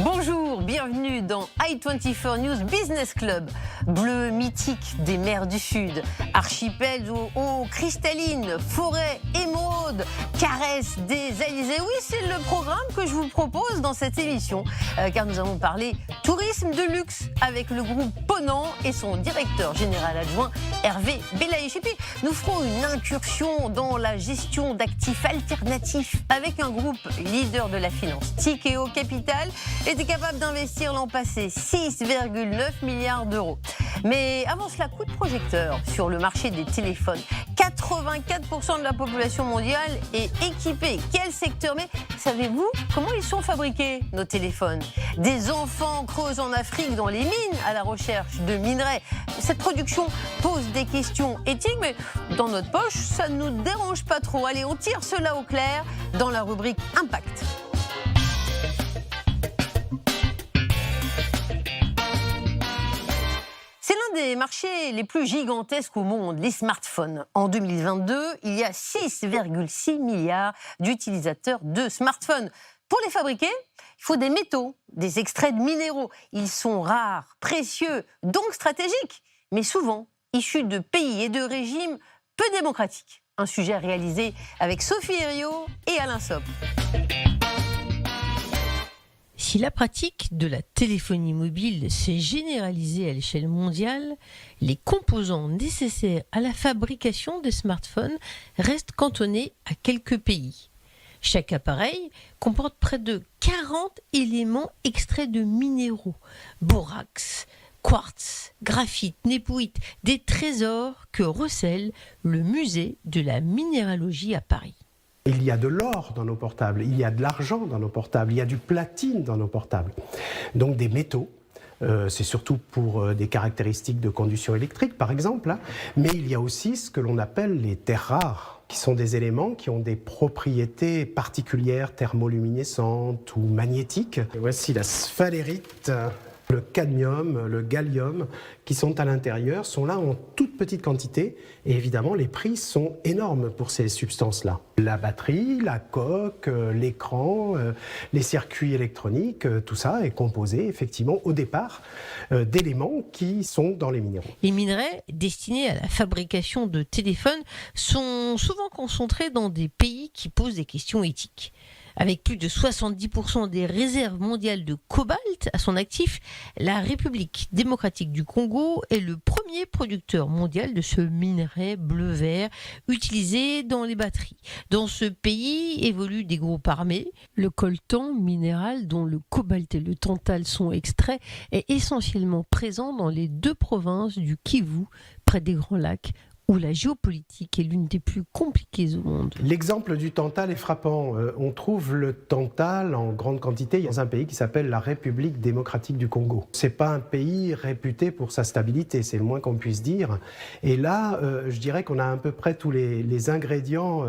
Bonjour, bienvenue dans i24 News Business Club. Bleu mythique des mers du Sud, archipel aux eaux cristallines, forêt émeraude, caresse des Alizés. Oui, c'est le programme que je vous propose dans cette émission, car nous allons parler tourisme de luxe avec le groupe Ponant et son directeur général adjoint Hervé Belaïch. Et puis, nous ferons une incursion dans la gestion d'actifs alternatifs avec un groupe leader de la finance. Tikehau Capital était capable d'investir l'an passé 6,9 milliards d'euros. Mais avant cela, coup de projecteur sur le marché des téléphones. 84% de la population mondiale est équipée. Quel secteur? Mais savez-vous comment ils sont fabriqués, nos téléphones? Des enfants creusent en Afrique dans les mines à la recherche de minerais. Cette production pose des questions éthiques, mais dans notre poche, ça ne nous dérange pas trop. Allez, on tire cela au clair dans la rubrique Impact. C'est l'un des marchés les plus gigantesques au monde, les smartphones. En 2022, il y a 6,6 milliards d'utilisateurs de smartphones. Pour les fabriquer, il faut des métaux, des extraits de minéraux. Ils sont rares, précieux, donc stratégiques, mais souvent issus de pays et de régimes peu démocratiques. Un sujet réalisé avec Sophie Herriot et Alain Sopp. Si la pratique de la téléphonie mobile s'est généralisée à l'échelle mondiale, les composants nécessaires à la fabrication des smartphones restent cantonnés à quelques pays. Chaque appareil comporte près de 40 éléments extraits de minéraux, borax, quartz, graphite, népouite, des trésors que recèle le musée de la minéralogie à Paris. Il y a de l'or dans nos portables, il y a de l'argent dans nos portables, il y a du platine dans nos portables. Donc des métaux, c'est surtout pour des caractéristiques de conduction électrique par exemple, mais il y a aussi ce que l'on appelle les terres rares, qui sont des éléments qui ont des propriétés particulières, thermoluminescentes ou magnétiques. Et voici la sphalérite. Le cadmium, le gallium, qui sont à l'intérieur, sont là en toute petite quantité. Et évidemment, les prix sont énormes pour ces substances-là. La batterie, la coque, l'écran, les circuits électroniques, tout ça est composé effectivement au départ d'éléments qui sont dans les minéraux. Les minerais destinés à la fabrication de téléphones sont souvent concentrés dans des pays qui posent des questions éthiques. Avec plus de 70% des réserves mondiales de cobalt à son actif, la République démocratique du Congo est le premier producteur mondial de ce minerai bleu-vert utilisé dans les batteries. Dans ce pays évoluent des groupes armés. Le coltan, minéral dont le cobalt et le tantal sont extraits, est essentiellement présent dans les deux provinces du Kivu, près des Grands Lacs, où la géopolitique est l'une des plus compliquées au monde. L'exemple du tantal est frappant. On trouve le tantal en grande quantité dans un pays qui s'appelle la République démocratique du Congo. C'est pas un pays réputé pour sa stabilité, c'est le moins qu'on puisse dire. Et là, je dirais qu'on a à peu près tous les ingrédients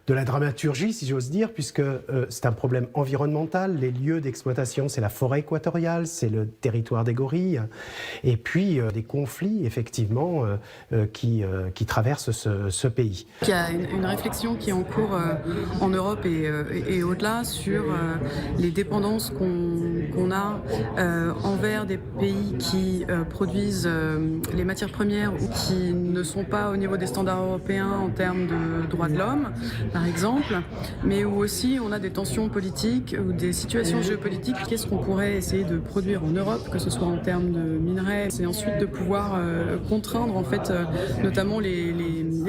de la dramaturgie, si j'ose dire, puisque c'est un problème environnemental. Les lieux d'exploitation, c'est la forêt équatoriale, c'est le territoire des gorilles, et puis des conflits, effectivement, qui traverse ce pays. Il y a une réflexion qui est en cours en Europe et au-delà sur les dépendances qu'on a envers des pays qui produisent les matières premières ou qui ne sont pas au niveau des standards européens en termes de droits de l'homme, par exemple, mais où aussi on a des tensions politiques ou des situations géopolitiques. Qu'est-ce qu'on pourrait essayer de produire en Europe, que ce soit en termes de minerais, et ensuite de pouvoir contraindre en fait notamment les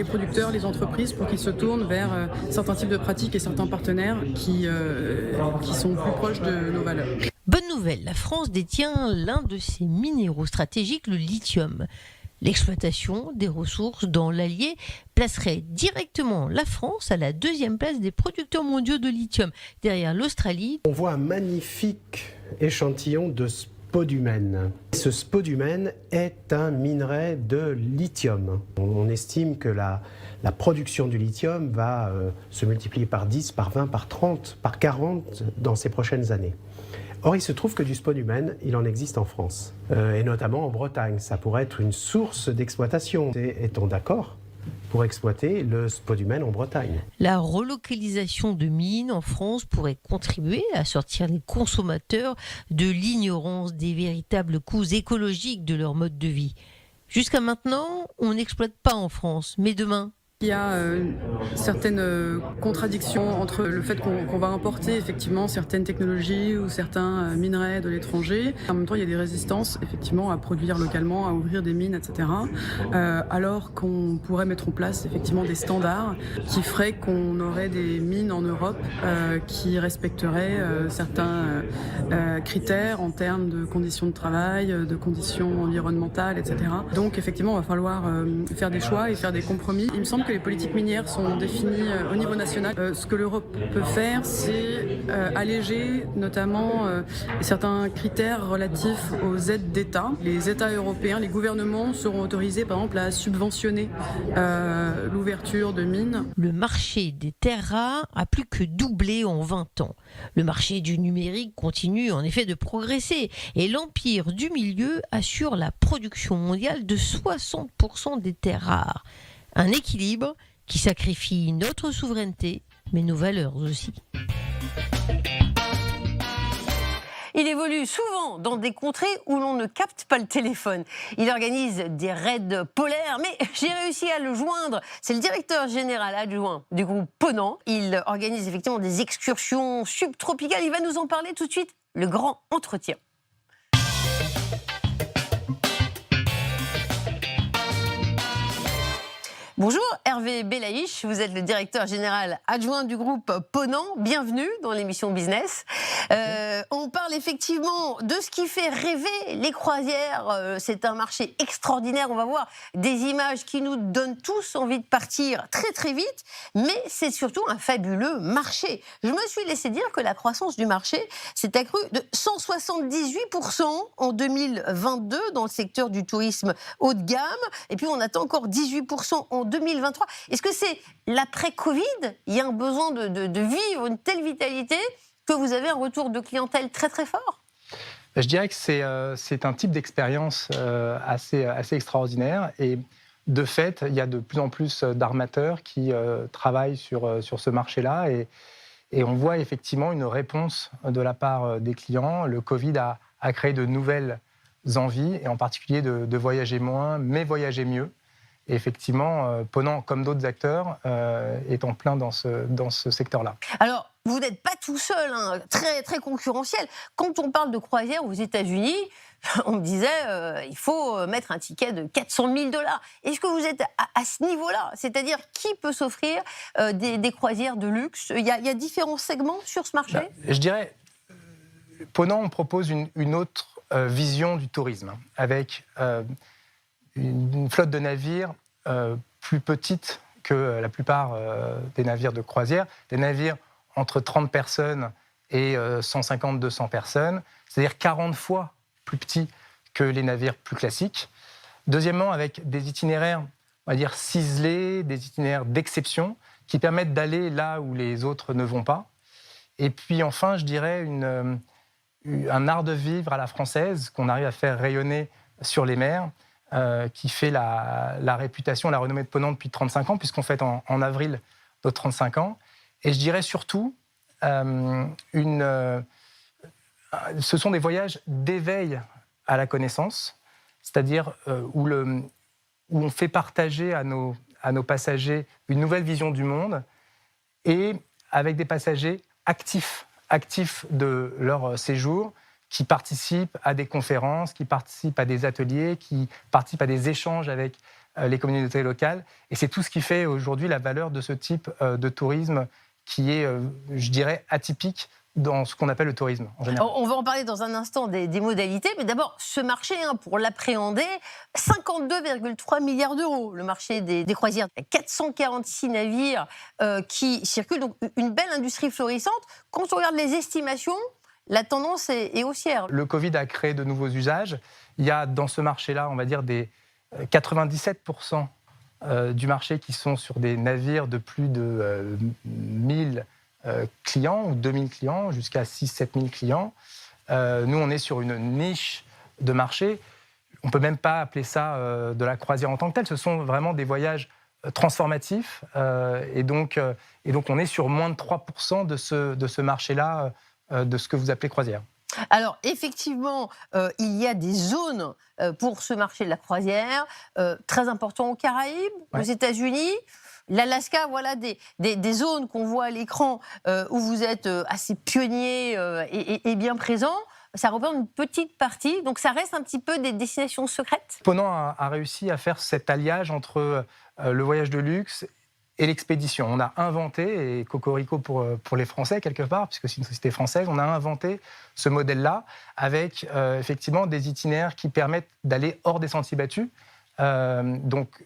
producteurs, les entreprises pour qu'ils se tournent vers certains types de pratiques et certains partenaires qui sont plus proches de nos valeurs. Bonne nouvelle, la France détient l'un de ses minéraux stratégiques, le lithium. L'exploitation des ressources dans l'Allier placerait directement la France à la deuxième place des producteurs mondiaux de lithium, derrière l'Australie. On voit un magnifique échantillon de spodumène. Ce spodumène est un minerai de lithium. On estime que la production du lithium va se multiplier par 10, par 20, par 30, par 40 dans ces prochaines années. Or, il se trouve que du spodumène, il en existe en France, et notamment en Bretagne. Ça pourrait être une source d'exploitation. Est-on d'accord pour exploiter le spodumène en Bretagne. La relocalisation de mines en France pourrait contribuer à sortir les consommateurs de l'ignorance des véritables coûts écologiques de leur mode de vie. Jusqu'à maintenant, on n'exploite pas en France, mais demain, Il y a certaines contradictions entre le fait qu'on va importer effectivement certaines technologies ou certains minerais de l'étranger. En même temps, il y a des résistances effectivement à produire localement, à ouvrir des mines, etc. Alors qu'on pourrait mettre en place effectivement des standards qui feraient qu'on aurait des mines en Europe qui respecteraient certains critères en termes de conditions de travail, de conditions environnementales, etc. Donc effectivement, il va falloir faire des choix et faire des compromis. Il me semble que les politiques minières sont définies au niveau national. Ce que l'Europe peut faire, c'est alléger notamment certains critères relatifs aux aides d'État. Les États européens, les gouvernements seront autorisés par exemple à subventionner l'ouverture de mines. le marché des terres rares a plus que doublé en 20 ans. Le marché du numérique continue en effet de progresser et l'empire du milieu assure la production mondiale de 60% des terres rares. Un équilibre qui sacrifie notre souveraineté, mais nos valeurs aussi. Il évolue souvent dans des contrées où l'on ne capte pas le téléphone. Il organise des raids polaires, mais j'ai réussi à le joindre. C'est le directeur général adjoint du groupe Ponant. Il organise effectivement des excursions subtropicales. Il va nous en parler tout de suite. Le grand entretien. Bonjour Hervé Belaïch, vous êtes le directeur général adjoint du groupe Ponant. Bienvenue dans l'émission Business. On parle effectivement de ce qui fait rêver les croisières. C'est un marché extraordinaire. On va voir des images qui nous donnent tous envie de partir très très vite. Mais c'est surtout un fabuleux marché. Je me suis laissé dire que la croissance du marché s'est accrue de 178% en 2022 dans le secteur du tourisme haut de gamme. Et puis on attend encore 18% en 2023. Est-ce que c'est l'après-Covid? Il y a un besoin de vivre une telle vitalité que vous avez un retour de clientèle très très fort? Je dirais que c'est un type d'expérience assez extraordinaire. Et de fait, il y a de plus en plus d'armateurs qui travaillent sur ce marché-là. Et on voit effectivement une réponse de la part des clients. Le Covid a créé de nouvelles envies, et en particulier de voyager moins, mais voyager mieux. Et effectivement, Ponant, comme d'autres acteurs, est en plein dans ce secteur-là. Alors, vous n'êtes pas tout seul, hein, très, très concurrentiel. Quand on parle de croisière aux États-Unis, on me disait il faut mettre un ticket de 400 000 $. Est-ce que vous êtes à ce niveau-là? C'est-à-dire, qui peut s'offrir des croisières de luxe? Il y a différents segments sur ce marché? Je dirais, Ponant, on propose une autre vision du tourisme, avec une flotte de navires plus petite que la plupart des navires de croisière, des navires entre 30 personnes et 150-200 personnes, c'est-à-dire 40 fois plus petits que les navires plus classiques. Deuxièmement, avec des itinéraires, on va dire, ciselés, des itinéraires d'exception, qui permettent d'aller là où les autres ne vont pas. Et puis enfin, je dirais, un art de vivre à la française, qu'on arrive à faire rayonner sur les mers, qui fait la réputation, la renommée de Ponant depuis 35 ans, puisqu'on fête en avril nos 35 ans. Et je dirais surtout, ce sont des voyages d'éveil à la connaissance, c'est-à-dire où on fait partager à nos passagers une nouvelle vision du monde, et avec des passagers actifs de leur séjour, qui participent à des conférences, qui participent à des ateliers, qui participent à des échanges avec les communautés locales. Et c'est tout ce qui fait aujourd'hui la valeur de ce type de tourisme qui est, je dirais, atypique dans ce qu'on appelle le tourisme en général. On va en parler dans un instant des modalités, mais d'abord, ce marché, pour l'appréhender, 52,3 milliards €, le marché des croisières. 446 navires qui circulent, donc une belle industrie florissante. Quand on regarde les estimations, la tendance est haussière. Le Covid a créé de nouveaux usages. Il y a dans ce marché-là, on va dire, des 97% du marché qui sont sur des navires de plus de 1000 clients ou 2000 clients, jusqu'à 6-7 000 clients. Nous, on est sur une niche de marché. On ne peut même pas appeler ça de la croisière en tant que telle. Ce sont vraiment des voyages transformatif. Et donc, on est sur moins de 3% de ce marché-là, de ce que vous appelez croisière. Alors, effectivement, il y a des zones pour ce marché de la croisière, très important aux Caraïbes, aux États-Unis. L'Alaska, voilà des zones qu'on voit à l'écran où vous êtes assez pionnier et bien présent. Ça représente une petite partie, donc ça reste un petit peu des destinations secrètes. Ponant a réussi à faire cet alliage entre le voyage de luxe et l'expédition. On a inventé, et cocorico pour les Français quelque part, puisque c'est une société française, on a inventé ce modèle-là avec effectivement des itinéraires qui permettent d'aller hors des sentiers battus. Donc,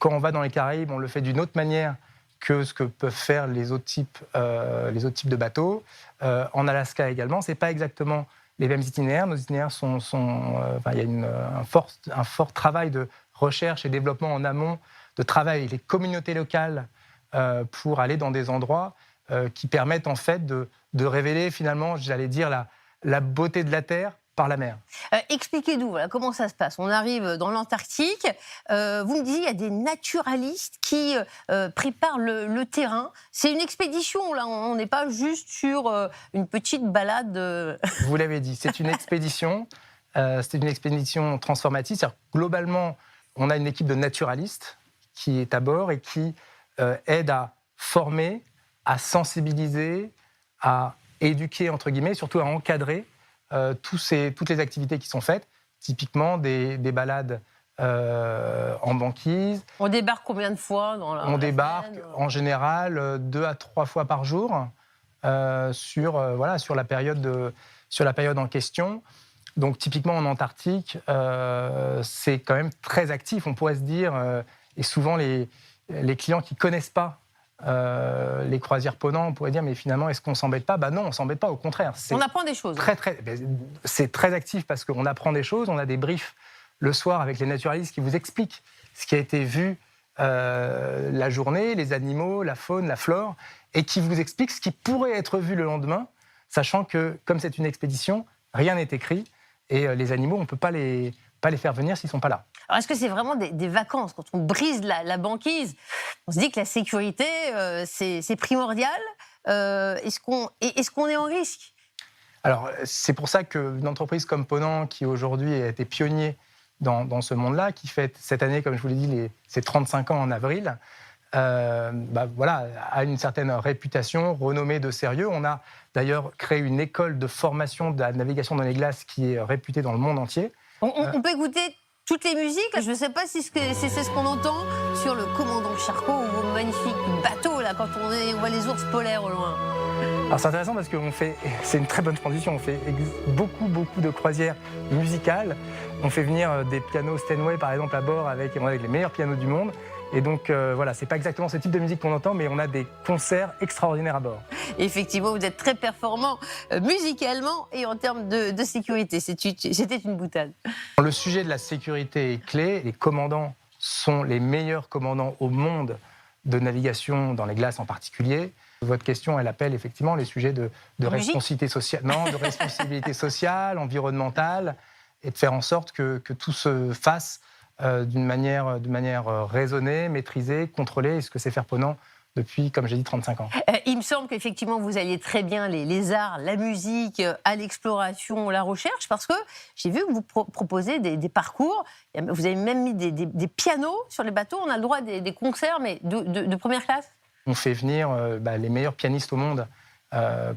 quand on va dans les Caraïbes, on le fait d'une autre manière que ce que peuvent faire les autres types de bateaux. En Alaska également, c'est pas exactement les mêmes itinéraires. Nos itinéraires il y a un fort travail de recherche et développement en amont, de travail avec les communautés locales pour aller dans des endroits qui permettent en fait de révéler finalement, j'allais dire, la beauté de la Terre par la mer. Expliquez-nous, voilà, comment ça se passe. On arrive dans l'Antarctique. Vous me disiez, il y a des naturalistes qui préparent le terrain. C'est une expédition, là. On n'est pas juste sur une petite balade. Vous l'avez dit, c'est une expédition. C'est une expédition transformative. C'est-à-dire, globalement, on a une équipe de naturalistes qui est à bord et qui aide à former, à sensibiliser, à éduquer, entre guillemets, surtout à encadrer toutes les activités qui sont faites, typiquement des balades en banquise. On débarque combien de fois dans On débarque en général 2 à 3 fois par jour sur la période en question. Donc typiquement en Antarctique, c'est quand même très actif. On pourrait se dire, et souvent les clients qui ne connaissent pas les croisières Ponant, on pourrait dire, mais finalement, est-ce qu'on ne s'embête pas ? Non, on ne s'embête pas, au contraire. On apprend des choses. C'est très actif parce qu'on apprend des choses. On a des briefs le soir avec les naturalistes qui vous expliquent ce qui a été vu la journée, les animaux, la faune, la flore, et qui vous expliquent ce qui pourrait être vu le lendemain, sachant que, comme c'est une expédition, rien n'est écrit, et les animaux, on ne peut pas les faire venir s'ils ne sont pas là. Alors, est-ce que c'est vraiment des vacances ? Quand on brise la banquise, on se dit que la sécurité, c'est primordial. Est-ce qu'on est en risque ? Alors, c'est pour ça qu'une entreprise comme Ponant, qui aujourd'hui a été pionnier dans ce monde-là, qui fête cette année, comme je vous l'ai dit, ses 35 ans en avril, a une certaine réputation, renommée de sérieux. On a d'ailleurs créé une école de formation de la navigation dans les glaces qui est réputée dans le monde entier. On peut écouter toutes les musiques. Je ne sais pas si c'est ce qu'on entend sur le commandant Charcot ou vos magnifiques bateaux, là, quand on voit les ours polaires au loin. Alors c'est intéressant parce c'est une très bonne transition, on fait beaucoup de croisières musicales. On fait venir des pianos Steinway par exemple à bord avec les meilleurs pianos du monde. Et donc c'est pas exactement ce type de musique qu'on entend, mais on a des concerts extraordinaires à bord. Effectivement, vous êtes très performant musicalement et en termes de sécurité. C'était une boutade. Le sujet de la sécurité est clé. Les commandants sont les meilleurs commandants au monde de navigation dans les glaces en particulier. Votre question, elle appelle effectivement les sujets de responsabilité sociale, de responsabilité sociale, environnementale, et de faire en sorte que tout se fasse d'une manière raisonnée, maîtrisée, contrôlée, et ce que c'est faire Ponant depuis, comme j'ai dit, 35 ans. Il me semble qu'effectivement, vous alliez très bien les arts, la musique, à l'exploration, la recherche, parce que j'ai vu que vous proposez des parcours. Vous avez même mis des pianos sur les bateaux. On a le droit à des concerts, mais de première classe. On fait venir les meilleurs pianistes au monde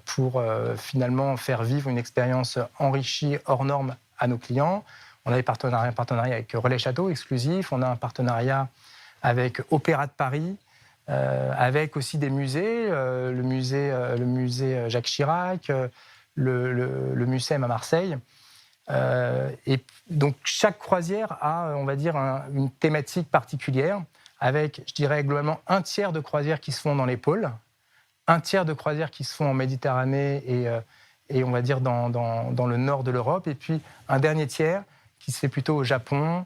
pour finalement faire vivre une expérience enrichie, hors norme à nos clients. On a un partenariat avec Relais Château exclusif, on a un partenariat avec Opéra de Paris, avec aussi des musées, le musée Jacques Chirac, le Mucem à Marseille. Et donc chaque croisière a, on va dire, une thématique particulière, avec, je dirais, globalement un tiers de croisières qui se font dans les pôles, un tiers de croisières qui se font en Méditerranée et on va dire dans le nord de l'Europe, et puis un dernier tiers qui se fait plutôt au Japon,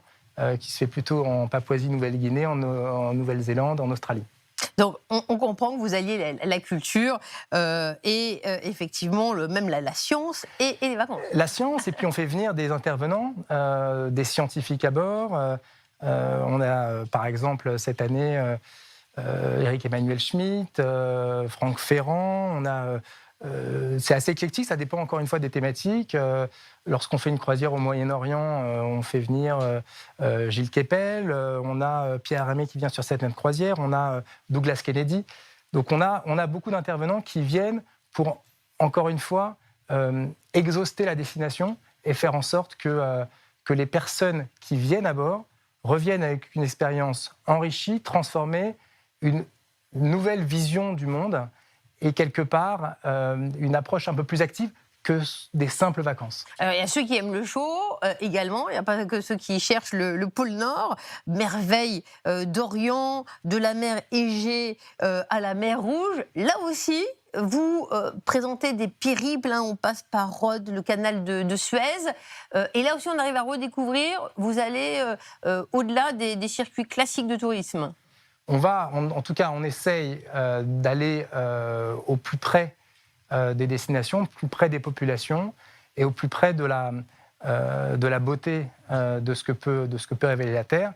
qui se fait plutôt en Papouasie-Nouvelle-Guinée, en Nouvelle-Zélande, en Australie. Donc, on comprend que vous alliez la culture et effectivement même la science et les vacances. La science, et puis on fait venir des intervenants, des scientifiques à bord, On a, par exemple, cette année, Éric Emmanuel Schmitt, Franck Ferrand. C'est assez éclectique, ça dépend encore une fois des thématiques. Lorsqu'on fait une croisière au Moyen-Orient, on fait venir Gilles Kepel. On a Pierre Aramé qui vient sur cette même croisière. On a Douglas Kennedy. Donc on a beaucoup d'intervenants qui viennent pour, encore une fois, exhauster la destination et faire en sorte que les personnes qui viennent à bord reviennent avec une expérience enrichie, transformée, une nouvelle vision du monde et quelque part une approche un peu plus active que des simples vacances. Alors, il y a ceux qui aiment le chaud également, il n'y a pas que ceux qui cherchent le pôle Nord. Merveille d'Orient, de la mer Égée à la mer Rouge. Là aussi, vous présentez des périples, hein, on passe par Rhodes, le canal de Suez. Et là aussi, on arrive à redécouvrir, vous allez au-delà des circuits classiques de tourisme. En tout cas, on essaye d'aller au plus près des destinations, au plus près des populations et au plus près de la beauté de ce que peut révéler la Terre.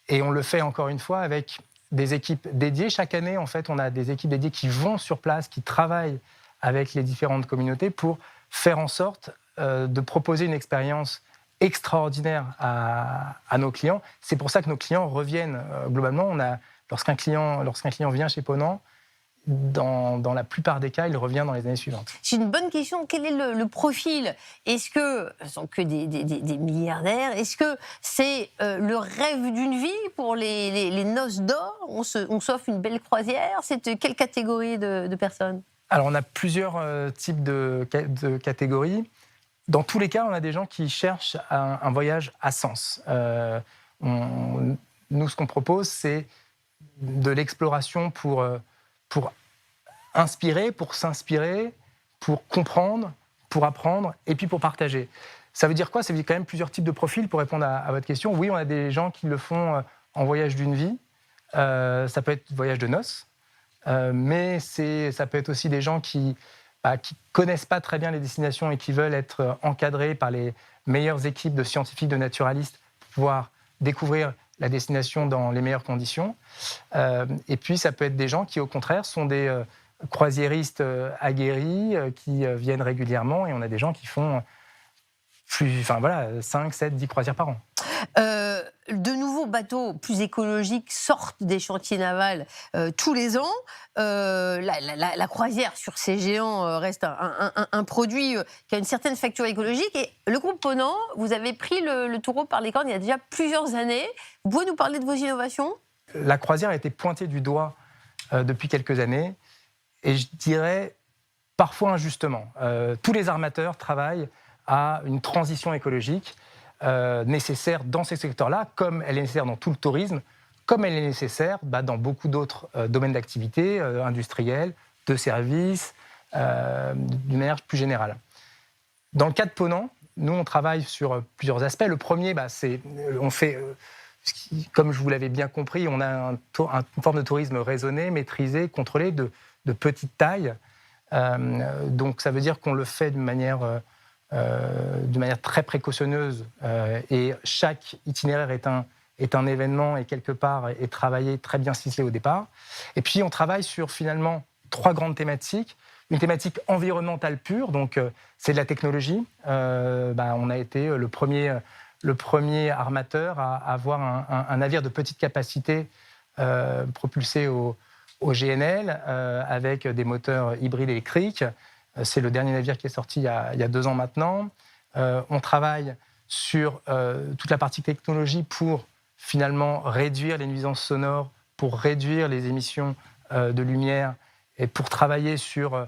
Et on le fait encore une fois avec des équipes dédiées. Chaque année, en fait, on a des équipes dédiées qui vont sur place, qui travaillent avec les différentes communautés pour faire en sorte de proposer une expérience extraordinaire à nos clients. C'est pour ça que nos clients reviennent globalement. Lorsqu'un client vient chez Ponant, dans la plupart des cas, il revient dans les années suivantes. C'est une bonne question. Quel est le profil? Est-ce que ce sont que des milliardaires? Est-ce que c'est le rêve d'une vie pour les noces d'or? On s'offre une belle croisière? C'est quelle catégorie de personnes? Alors, on a plusieurs types de catégories. Dans tous les cas, on a des gens qui cherchent un voyage à sens. Nous, ce qu'on propose, c'est de l'exploration pour inspirer, pour s'inspirer, pour comprendre, pour apprendre et puis pour partager. Ça veut dire quoi? Ça veut dire quand même plusieurs types de profils pour répondre à votre question. Oui, on a des gens qui le font en voyage d'une vie. Ça peut être voyage de noces, mais ça peut être aussi des gens qui connaissent pas très bien les destinations et qui veulent être encadrés par les meilleures équipes de scientifiques, de naturalistes pour pouvoir découvrir la destination dans les meilleures conditions. Et puis, ça peut être des gens qui, au contraire, sont des croisiéristes aguerris qui viennent régulièrement. Et on a des gens qui font 5, 7, 10 croisières par an. De nouveaux bateaux plus écologiques sortent des chantiers navals tous les ans. La croisière sur ces géants reste un produit qui a une certaine facture écologique. Et le groupe Ponant, vous avez pris le taureau par les cornes il y a déjà plusieurs années. Vous pouvez nous parler de vos innovations? La croisière a été pointée du doigt depuis quelques années. Et je dirais parfois injustement. Tous les armateurs travaillent à une transition écologique nécessaire dans ces secteurs-là, comme elle est nécessaire dans tout le tourisme, comme elle est nécessaire dans beaucoup d'autres domaines d'activité industriels, de services, d'une manière plus générale. Dans le cas de Ponant, nous, on travaille sur plusieurs aspects. Le premier, comme je vous l'avais bien compris, on a une forme de tourisme raisonné, maîtrisé, contrôlé, de petite taille. Donc ça veut dire qu'on le fait d'une manière très précautionneuse et chaque itinéraire est un événement et quelque part est travaillé très bien ciselé au départ. Et puis on travaille sur finalement 3 grandes thématiques. Une thématique environnementale pure, donc c'est de la technologie. On a été le premier armateur à avoir un navire de petite capacité propulsé au GNL avec des moteurs hybrides électriques. C'est le dernier navire qui est sorti il y a 2 ans maintenant. On travaille sur toute la partie technologie pour finalement réduire les nuisances sonores, pour réduire les émissions de lumière et pour travailler sur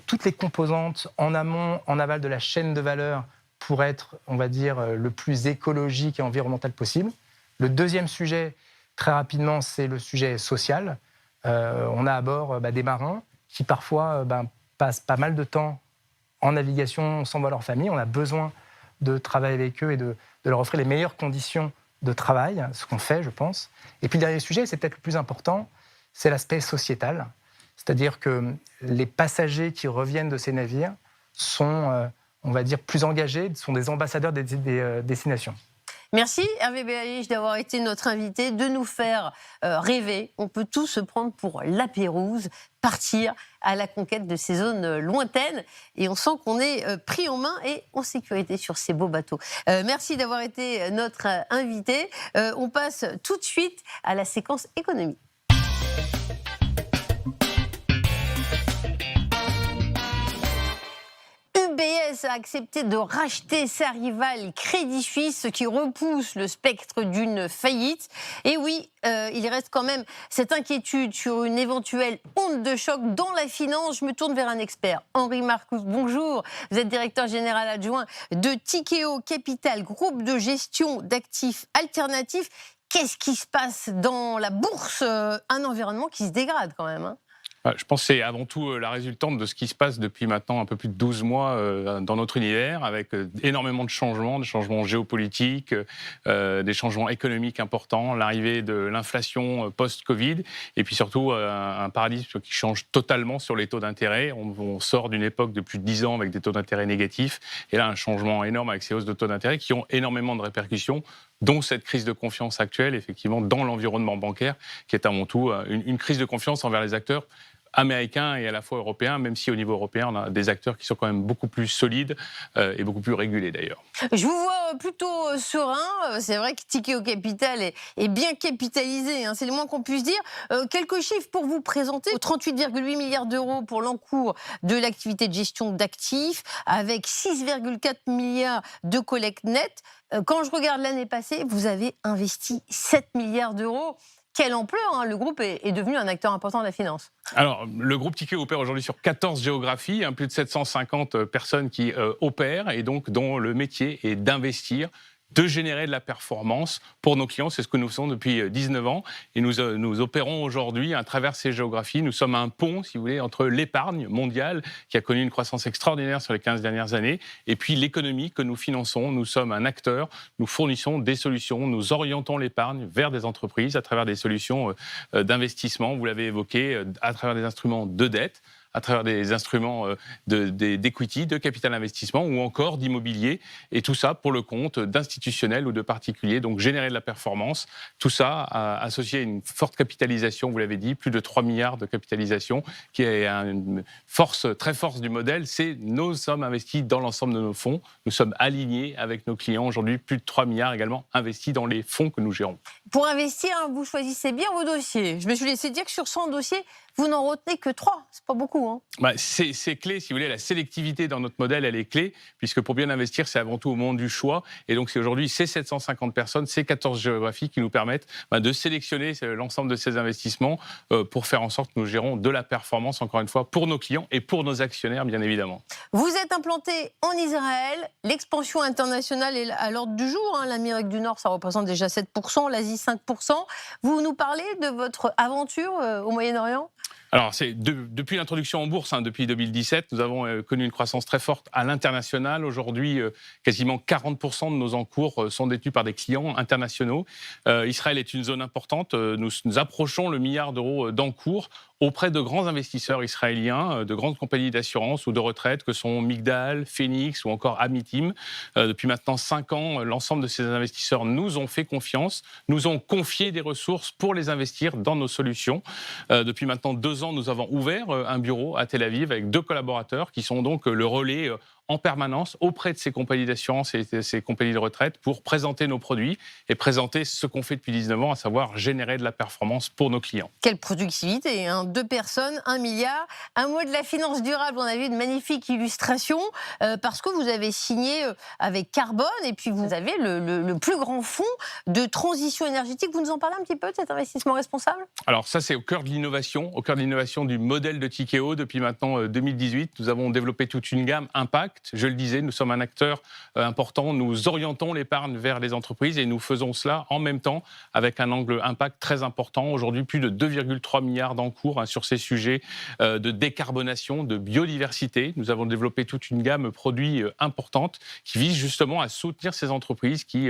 toutes les composantes en amont, en aval de la chaîne de valeur pour être, on va dire, le plus écologique et environnemental possible. Le deuxième sujet, très rapidement, c'est le sujet social. On a à bord des marins qui parfois passent pas mal de temps en navigation sans voir leur famille. On a besoin de travailler avec eux et de leur offrir les meilleures conditions de travail, ce qu'on fait, je pense. Et puis le dernier sujet, c'est peut-être le plus important, c'est l'aspect sociétal. C'est-à-dire que les passagers qui reviennent de ces navires sont, on va dire, plus engagés, sont des ambassadeurs des destinations. Merci Hervé Berlich d'avoir été notre invité, de nous faire rêver. On peut tous se prendre pour la Pérouse, partir à la conquête de ces zones lointaines. Et on sent qu'on est pris en main et en sécurité sur ces beaux bateaux. Merci d'avoir été notre invité. On passe tout de suite à la séquence économie. UBS a accepté de racheter sa rivale Crédit Suisse, ce qui repousse le spectre d'une faillite. Et oui, il reste quand même cette inquiétude sur une éventuelle onde de choc dans la finance. Je me tourne vers un expert. Henri Marcus, bonjour. Vous êtes directeur général adjoint de Tikehau Capital, groupe de gestion d'actifs alternatifs. Qu'est-ce qui se passe dans la bourse? Un environnement qui se dégrade quand même, hein. Je pense que c'est avant tout la résultante de ce qui se passe depuis maintenant un peu plus de 12 mois dans notre univers, avec énormément de changements, des changements géopolitiques, des changements économiques importants, l'arrivée de l'inflation post-Covid, et puis surtout un paradigme qui change totalement sur les taux d'intérêt. On sort d'une époque de plus de 10 ans avec des taux d'intérêt négatifs, et là un changement énorme avec ces hausses de taux d'intérêt qui ont énormément de répercussions, dont cette crise de confiance actuelle, effectivement, dans l'environnement bancaire, qui est avant tout une crise de confiance envers les acteurs américains et à la fois européens, même si au niveau européen, on a des acteurs qui sont quand même beaucoup plus solides et beaucoup plus régulés d'ailleurs. Je vous vois plutôt serein. C'est vrai que Tikehau Capital est bien capitalisé, hein, c'est le moins qu'on puisse dire. Quelques chiffres pour vous présenter. 38,8 milliards d'euros pour l'encours de l'activité de gestion d'actifs, avec 6,4 milliards de collecte nette. Quand je regarde l'année passée, vous avez investi 7 milliards d'euros. Quelle ampleur, hein, le groupe est devenu un acteur important de la finance. Alors, le groupe Tikehau opère aujourd'hui sur 14 géographies, plus de 750 personnes qui opèrent et donc dont le métier est d'investir, de générer de la performance pour nos clients. C'est ce que nous faisons depuis 19 ans. Et nous opérons aujourd'hui à travers ces géographies. Nous sommes un pont, si vous voulez, entre l'épargne mondiale, qui a connu une croissance extraordinaire sur les 15 dernières années, et puis l'économie que nous finançons. Nous sommes un acteur, nous fournissons des solutions, nous orientons l'épargne vers des entreprises à travers des solutions d'investissement, vous l'avez évoqué, à travers des instruments de dette, à travers des instruments d'equity, de capital investissement ou encore d'immobilier, et tout ça pour le compte d'institutionnels ou de particuliers, donc générer de la performance, tout ça associé à une forte capitalisation, vous l'avez dit, plus de 3 milliards de capitalisation, qui est une force très forte du modèle, c'est nos sommes investies dans l'ensemble de nos fonds, nous sommes alignés avec nos clients aujourd'hui, plus de 3 milliards également investis dans les fonds que nous gérons. Pour investir, vous choisissez bien vos dossiers. Je me suis laissé dire que sur 100 dossiers, vous n'en retenez que 3, c'est pas beaucoup, hein. C'est clé, si vous voulez, la sélectivité dans notre modèle, elle est clé, puisque pour bien investir, c'est avant tout au moment du choix. Et donc, c'est aujourd'hui ces 750 personnes, ces 14 géographies qui nous permettent de sélectionner l'ensemble de ces investissements pour faire en sorte que nous gérons de la performance, encore une fois, pour nos clients et pour nos actionnaires, bien évidemment. Vous êtes implanté en Israël, l'expansion internationale est à l'ordre du jour, hein. L'Amérique du Nord, ça représente déjà 7%, l'Asie 5%. Vous nous parlez de votre aventure au Moyen-Orient ? Alors, depuis l'introduction en bourse, depuis 2017, nous avons connu une croissance très forte à l'international. Aujourd'hui, quasiment 40% de nos encours sont détenus par des clients internationaux. Israël est une zone importante. Nous approchons le milliard d'euros d'encours auprès de grands investisseurs israéliens, de grandes compagnies d'assurance ou de retraite que sont Migdal, Phoenix ou encore Amitim. Depuis maintenant 5 ans, l'ensemble de ces investisseurs nous ont fait confiance, nous ont confié des ressources pour les investir dans nos solutions. Depuis maintenant 2 ans, nous avons ouvert un bureau à Tel Aviv avec 2 collaborateurs qui sont donc le relais en permanence auprès de ces compagnies d'assurance et de ces compagnies de retraite pour présenter nos produits et présenter ce qu'on fait depuis 19 ans, à savoir générer de la performance pour nos clients. Quelle productivité, hein, 2 personnes, 1 milliard. Un mot de la finance durable, on a vu une magnifique illustration parce que vous avez signé avec Carbone et puis vous avez le plus grand fonds de transition énergétique. Vous nous en parlez un petit peu de cet investissement responsable ? Alors ça, c'est au cœur de l'innovation du modèle de Tikehau. Depuis maintenant 2018, nous avons développé toute une gamme Impact. Je le disais, nous sommes un acteur important, nous orientons l'épargne vers les entreprises et nous faisons cela en même temps avec un angle impact très important. Aujourd'hui, plus de 2,3 milliards d'encours sur ces sujets de décarbonation, de biodiversité. Nous avons développé toute une gamme de produits importante qui vise justement à soutenir ces entreprises qui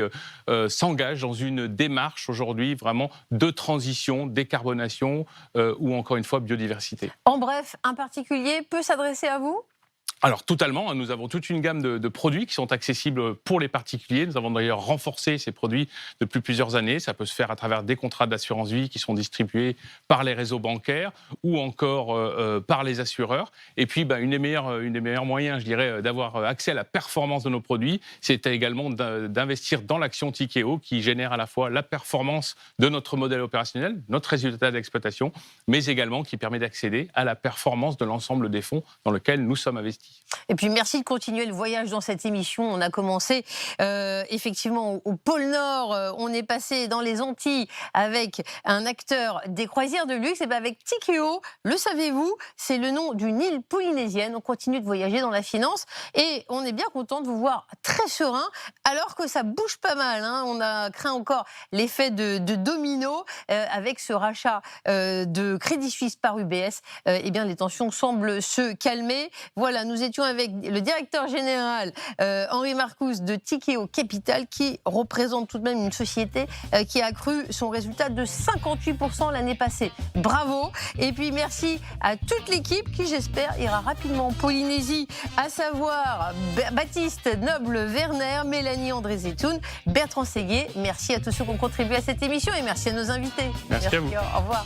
s'engagent dans une démarche aujourd'hui vraiment de transition, décarbonation ou encore une fois biodiversité. En bref, un particulier peut s'adresser à vous ? Alors totalement, nous avons toute une gamme de produits qui sont accessibles pour les particuliers. Nous avons d'ailleurs renforcé ces produits depuis plusieurs années. Ça peut se faire à travers des contrats d'assurance vie qui sont distribués par les réseaux bancaires ou encore par les assureurs. Et puis une des meilleurs moyens, je dirais, d'avoir accès à la performance de nos produits, c'est également d'investir dans l'action Tikeo qui génère à la fois la performance de notre modèle opérationnel, notre résultat d'exploitation, mais également qui permet d'accéder à la performance de l'ensemble des fonds dans lesquels nous sommes investis. Et puis merci de continuer le voyage dans cette émission. On a commencé effectivement au pôle Nord, on est passé dans les Antilles avec un acteur des croisières de luxe. Et bien avec Tikeo, le savez-vous, c'est le nom d'une île polynésienne. On continue de voyager dans la finance et on est bien content de vous voir très serein alors que ça bouge pas mal. Hein. On a craint encore l'effet de domino avec ce rachat de Crédit Suisse par UBS. Eh bien les tensions semblent se calmer. Voilà, nous étions avec le directeur général Henri Marcus de Tikeo Capital qui représente tout de même une société qui a accru son résultat de 58% l'année passée. Bravo. Et puis merci à toute l'équipe qui j'espère ira rapidement en Polynésie, à savoir Baptiste Noble-Werner, Mélanie André-Zetoun, Bertrand Séguier. Merci à tous ceux qui ont contribué à cette émission et merci à nos invités. Merci à vous. Au revoir.